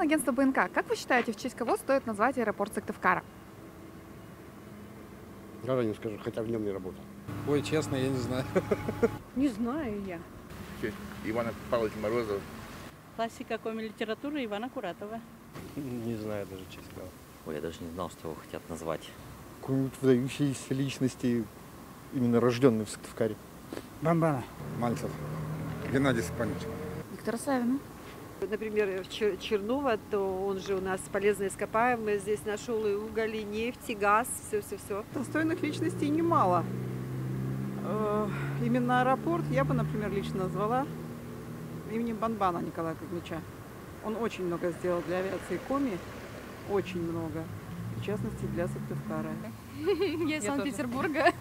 Агентство БНК. Как вы считаете, в честь кого стоит назвать аэропорт Сыктывкара? Даже не скажу, хотя в нем не работал. Ой, честно, я не знаю. Не знаю я. В честь Ивана Павловича Морозова. Классика коми-литературы Ивана Куратова. Не знаю даже, честно говоря. Ой, я даже не знал, что его хотят назвать. Какой-нибудь выдающейся личности, именно рожденный в Сыктывкаре. Бамбана. Мальцев. Геннадий Степанович. Виктора Савина. Например, Чернова, то он же у нас полезные ископаемые, здесь нашел и уголь, и нефть, и газ, все. Достойных личностей немало. Именно аэропорт я бы, например, лично назвала именем Бамбана Николая Кузьмича. Он очень много сделал для авиации Коми, очень много, в частности для Сыктывкара. Я из Санкт-Петербурга,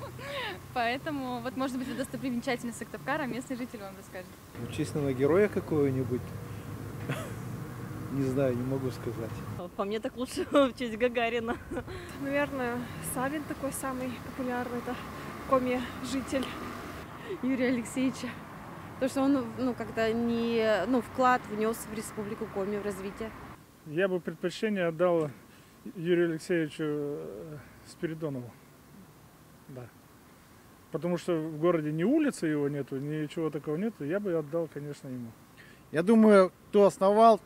поэтому вот, может быть, это достопримечательность Сыктывкара, местный житель вам расскажет. Честного героя какого-нибудь. Не знаю, не могу сказать. По мне так лучше в честь Гагарина. Наверное, Савин такой самый популярный, это коми-житель. Юрия Алексеевича. Потому что он, как-то не, вклад внес в республику Коми, в развитие. Я бы предпочтение отдал Юрию Алексеевичу Спиридонову. Да. Потому что в городе ни улицы его нету, ничего такого нету. Я бы отдал, конечно, ему. Я думаю, кто основал,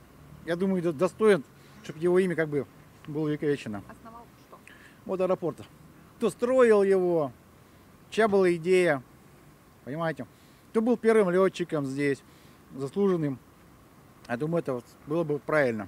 я думаю, достоин, чтобы его имя как бы было увековечено. Основал что? Вот аэропорта. Кто строил его, чья была идея, понимаете? Кто был первым летчиком здесь, заслуженным. Я думаю, это было бы правильно.